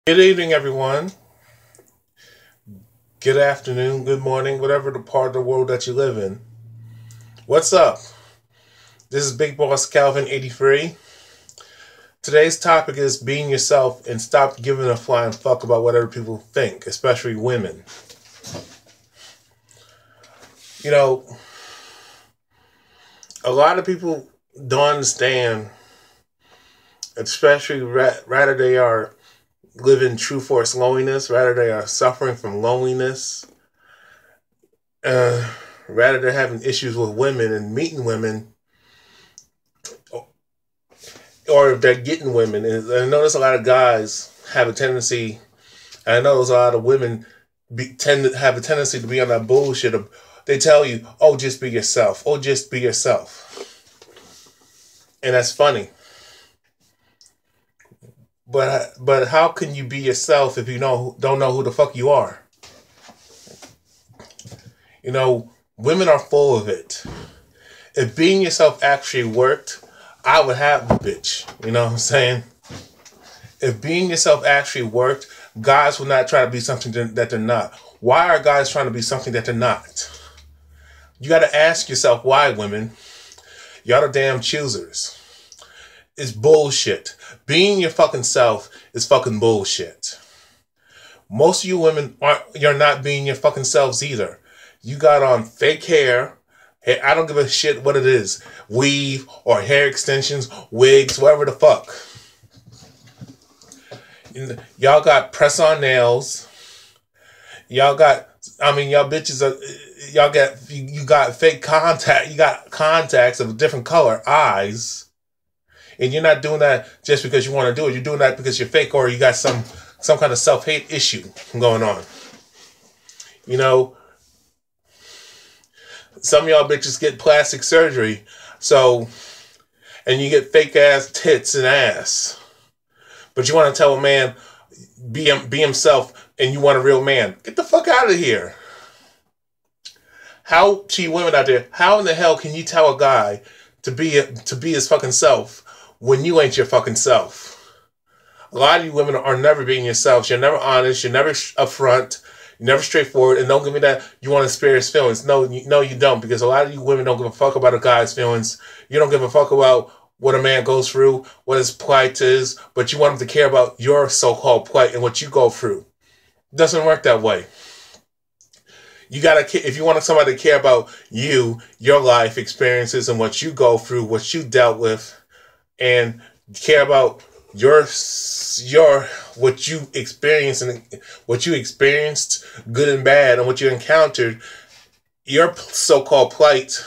Good evening, everyone. Good afternoon, good morning, whatever the part of the world that you live in. What's up? This is Big Boss Calvin 83. Today's topic is being yourself and stop giving a flying fuck about what other people think, especially women. You know, a lot of people don't understand, especially rather they are living true force loneliness, rather they are suffering from loneliness, rather they're having issues with women and meeting women, or if they're getting women. And I notice a lot of guys have a tendency, and I notice a lot of women tend to have a tendency to be on that bullshit of, they tell you, oh, just be yourself. Oh, just be yourself. And that's funny. But how can you be yourself if you don't know who the fuck you are? You know, women are full of it. If being yourself actually worked, I would have the bitch. You know what I'm saying? If being yourself actually worked, guys will not try to be something that they're not. Why are guys trying to be something that they're not? You got to ask yourself why, women. Y'all the damn choosers. It's bullshit. Being your fucking self is fucking bullshit. Most of you women you're not being your fucking selves either. You got on fake hair. Hey, I don't give a shit what it is. Weave or hair extensions, wigs, whatever the fuck. Y'all got press-on nails. Y'all bitches you got fake contact. You got contacts of a different color, eyes. And you're not doing that just because you want to do it. You're doing that because you're fake or you got some kind of self-hate issue going on. You know, some of y'all bitches get plastic surgery, and you get fake ass tits and ass. But you want to tell a man, be himself, and you want a real man. Get the fuck out of here. How, to you women out there, how in the hell can you tell a guy to be his fucking self when you ain't your fucking self? A lot of you women are never being yourselves. You're never honest. You're never upfront. You're never straightforward. And don't give me that you want to spare his feelings. No, you don't. Because a lot of you women don't give a fuck about a guy's feelings. You don't give a fuck about what a man goes through, what his plight is. But you want him to care about your so-called plight and what you go through. It doesn't work that way. If you want somebody to care about you, your life experiences and what you go through, what you dealt with, and care about what you experienced and what you experienced, good and bad, and what you encountered, your so-called plight.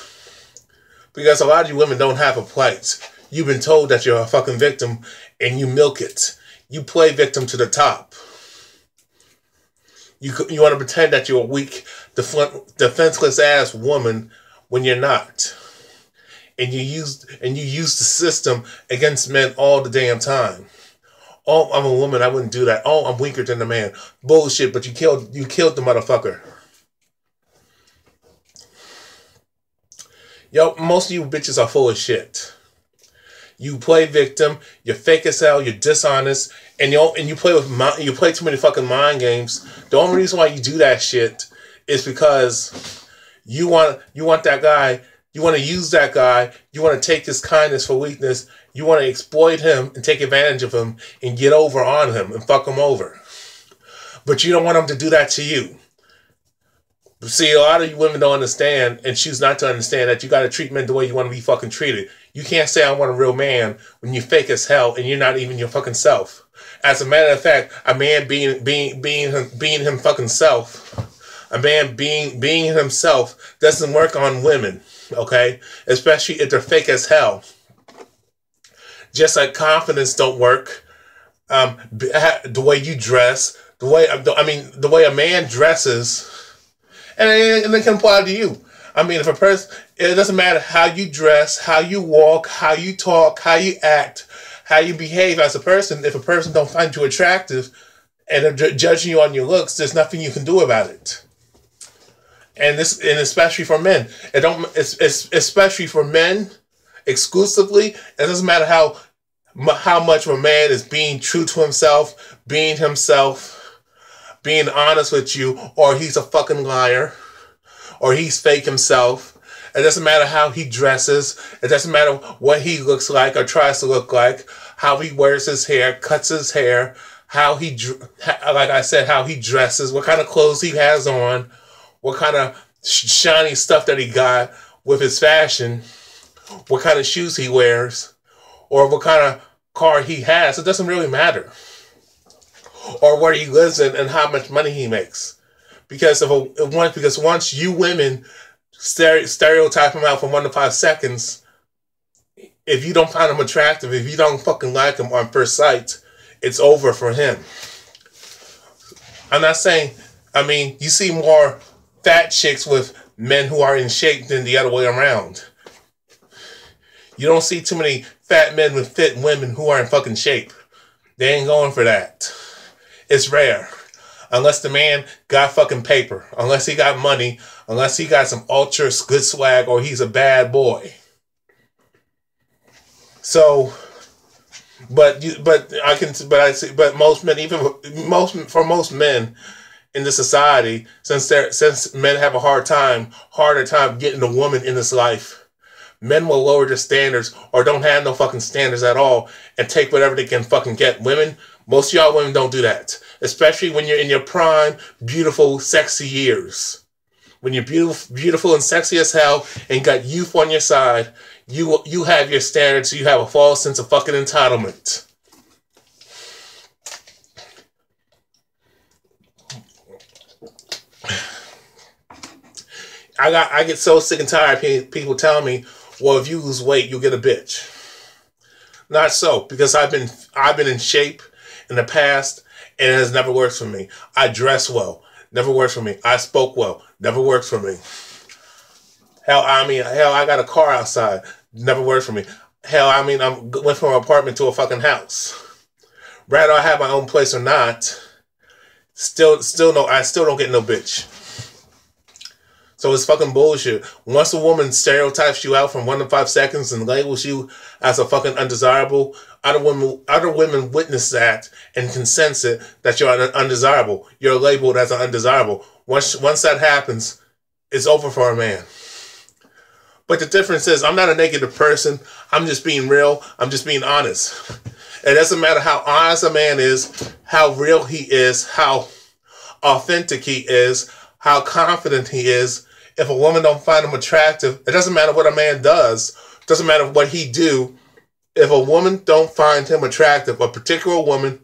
Because a lot of you women don't have a plight. You've been told that you're a fucking victim, and you milk it. You play victim to the top. You want to pretend that you're a weak, defenseless ass woman when you're not. And you use the system against men all the damn time. Oh, I'm a woman, I wouldn't do that. Oh, I'm weaker than a man. Bullshit, but you killed the motherfucker. Yo, most of you bitches are full of shit. You play victim, you're fake as hell, you're dishonest, and you play too many fucking mind games. The only reason why you do that shit is because you want that guy. You want to use that guy. You want to take his kindness for weakness. You want to exploit him and take advantage of him and get over on him and fuck him over. But you don't want him to do that to you. See, a lot of you women don't understand and choose not to understand that you got to treat men the way you want to be fucking treated. You can't say I want a real man when you fake as hell and you're not even your fucking self. As a matter of fact, a man being him fucking self, a man being himself doesn't work on women. Okay, especially if they're fake as hell. Just like confidence don't work. The way you dress, the way a man dresses, and it can apply to you. I mean, if a person, it doesn't matter how you dress, how you walk, how you talk, how you act, how you behave as a person. If a person don't find you attractive and they're judging you on your looks, there's nothing you can do about it. And especially for men, it's especially for men exclusively. It doesn't matter how how much of a man is being true to himself, being honest with you, or he's a fucking liar, or he's fake himself. It doesn't matter how he dresses. It doesn't matter what he looks like or tries to look like, how he wears his hair, cuts his hair, how he, like I said, how he dresses, what kind of clothes he has on, what kind of shiny stuff that he got with his fashion, what kind of shoes he wears, or what kind of car he has. It doesn't really matter. Or where he lives in and how much money he makes. Because once you women stereotype him out for 1 to 5 seconds, if you don't find him attractive, if you don't fucking like him on first sight, it's over for him. I'm not saying, I mean, you see more fat chicks with men who are in shape than the other way around. You don't see too many fat men with fit women who are in fucking shape. They ain't going for that. It's rare. Unless the man got fucking paper. Unless he got money. Unless he got some ultra good swag or he's a bad boy. So, but most men, for most men in this society, since men have a harder time getting a woman in this life, men will lower their standards or don't have no fucking standards at all and take whatever they can fucking get. Women, most of y'all women don't do that. Especially when you're in your prime, beautiful, sexy years. When you're beautiful and sexy as hell and got youth on your side, you have your standards, so you have a false sense of fucking entitlement. I get so sick and tired of people telling me, well, if you lose weight, you'll get a bitch. Not so, because I've been in shape in the past, and it has never worked for me. I dress well, never works for me. I spoke well, never works for me. Hell, I got a car outside, never works for me. Hell, I went from an apartment to a fucking house. Whether I have my own place or not, I still don't get no bitch. So it's fucking bullshit. Once a woman stereotypes you out from 1 to 5 seconds and labels you as a fucking undesirable, other women witness that and can sense it that you're undesirable. You're labeled as an undesirable. Once that happens, it's over for a man. But the difference is, I'm not a negative person. I'm just being real. I'm just being honest. It doesn't matter how honest a man is, how real he is, how authentic he is, how confident he is. If a woman don't find him attractive, it doesn't matter what a man does. It doesn't matter what he do. If a woman don't find him attractive, a particular woman,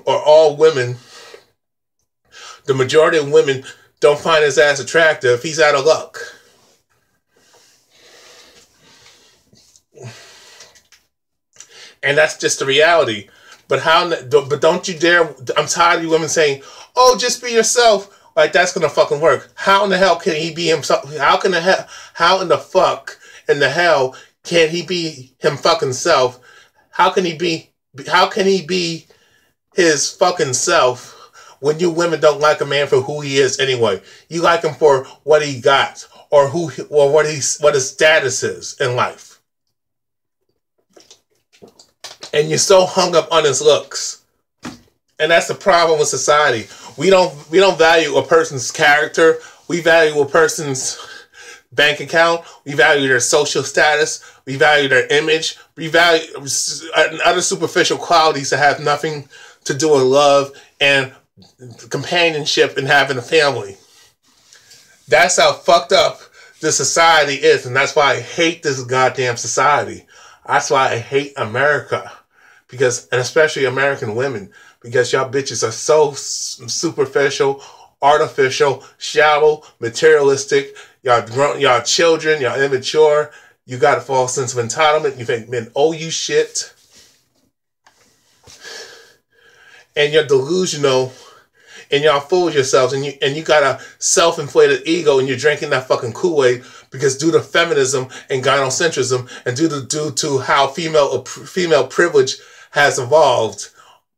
or all women, the majority of women don't find his ass attractive, he's out of luck. And that's just the reality. But don't you dare, I'm tired of you women saying, oh, just be yourself. Like, that's gonna fucking work. How in the hell can he be himself? How in the fuck in the hell can he be him fucking self? How can he be his fucking self when you women don't like a man for who he is anyway? You like him for what he got or what his status is in life. And you're so hung up on his looks. And that's the problem with society. We don't value a person's character. We value a person's bank account. We value their social status. We value their image. We value other superficial qualities that have nothing to do with love and companionship and having a family. That's how fucked up this society is, and that's why I hate this goddamn society. That's why I hate America, and especially American women. Because y'all bitches are so superficial, artificial, shallow, materialistic. Y'all children, y'all immature. You got a false sense of entitlement. You think men owe you shit. And you're delusional. And y'all fool yourselves. And you got a self-inflated ego and you're drinking that fucking Kool-Aid because due to feminism and gynocentrism and due to how female privilege has evolved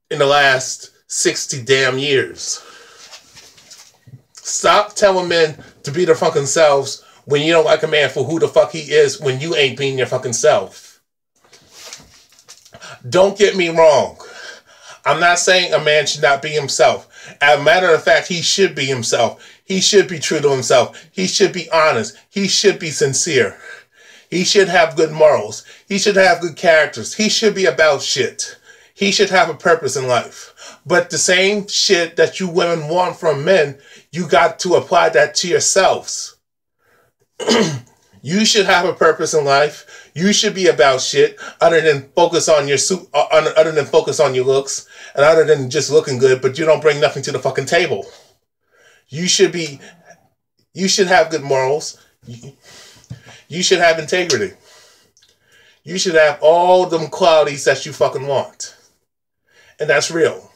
in the last 60 damn years. Stop telling men to be their fucking selves when you don't like a man for who the fuck he is when you ain't being your fucking self. Don't get me wrong. I'm not saying a man should not be himself. As a matter of fact, he should be himself. He should be true to himself. He should be honest. He should be sincere. He should have good morals. He should have good characters. He should be about shit. He should have a purpose in life. But the same shit that you women want from men, you got to apply that to yourselves. You should have a purpose in life. You should be about shit other than focus on your other than focus on your looks and other than just looking good, but you don't bring nothing to the fucking table. You should have good morals. You should have integrity. You should have all them qualities that you fucking want. And that's real.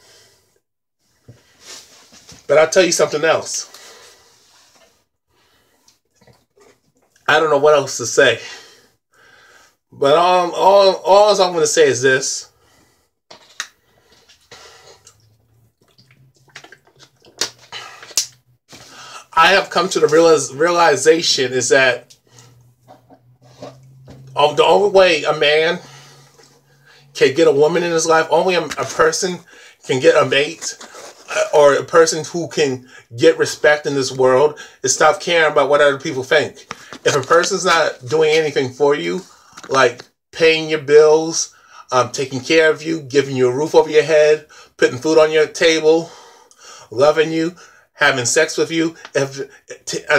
But I'll tell you something else. I don't know what else to say. But all I'm going to say is this. I have come to the realization is that the only way a man can get a woman in his life, only a person can get a mate or a person who can get respect in this world is stop caring about what other people think. If a person's not doing anything for you, like paying your bills, taking care of you, giving you a roof over your head, putting food on your table, loving you, having sex with you,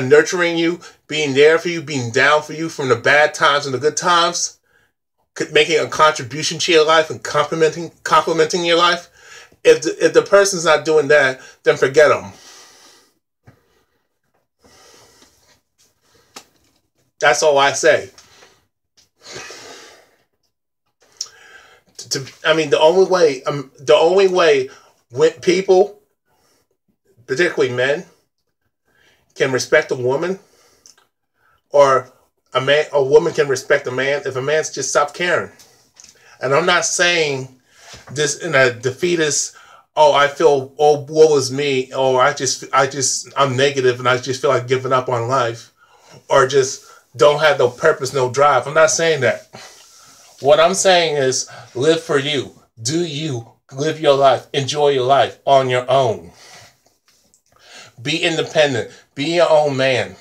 nurturing you, being there for you, being down for you from the bad times and the good times, making a contribution to your life and complimenting your life. If the person's not doing that, then forget them. That's all I say. The only way when people, particularly men, can respect a woman, or a woman can respect a man if a man's just stopped caring. And I'm not saying this in a defeatist, I feel, woe is me, or I'm negative and I just feel like giving up on life, or just don't have no purpose, no drive. I'm not saying that. What I'm saying is live for you. Do you. Live your life. Enjoy your life on your own. Be independent. Be your own man.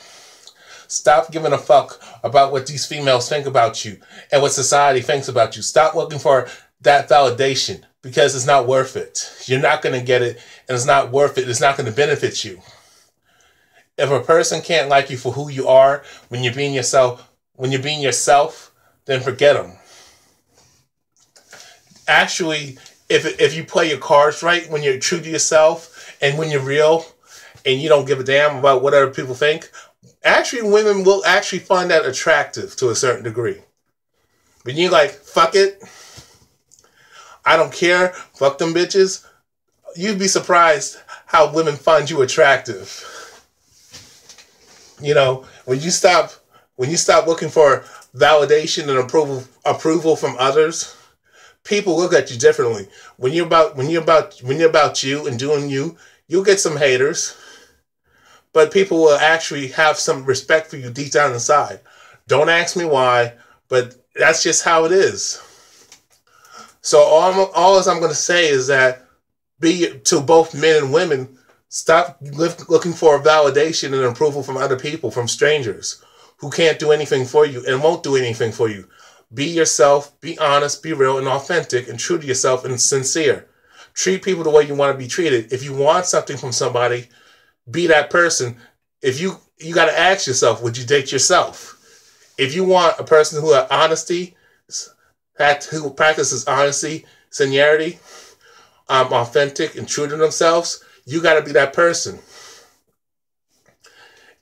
Stop giving a fuck about what these females think about you and what society thinks about you. Stop looking for that validation because it's not worth it. You're not going to get it, and it's not worth it. It's not going to benefit you. If a person can't like you for who you are when you're being yourself, then forget them. Actually, if you play your cards right, when you're true to yourself and when you're real and you don't give a damn about what other people think, actually women will actually find that attractive to a certain degree. When you're like, fuck it, I don't care, fuck them bitches, you'd be surprised how women find you attractive. You know, when you stop looking for validation and approval from others, people look at you differently. When you're about you and doing you, you'll get some haters, but people will actually have some respect for you deep down inside. Don't ask me why, but that's just how it is. So all I'm going to say is that to both men and women, stop looking for validation and approval from other people, from strangers who can't do anything for you and won't do anything for you. Be yourself, be honest, be real and authentic and true to yourself and sincere. Treat people the way you want to be treated. If you want something from somebody, be that person. If you got to ask yourself, would you date yourself? If you want a person who has honesty, who practices honesty, sincerity, authentic and true to themselves, you got to be that person.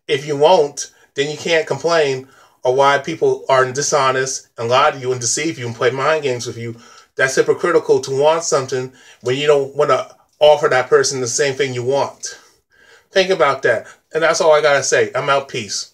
If you won't, then you can't complain or why people are dishonest and lie to you and deceive you and play mind games with you. That's hypocritical to want something when you don't want to offer that person the same thing you want. Think about that. And that's all I got to say. I'm out. Peace.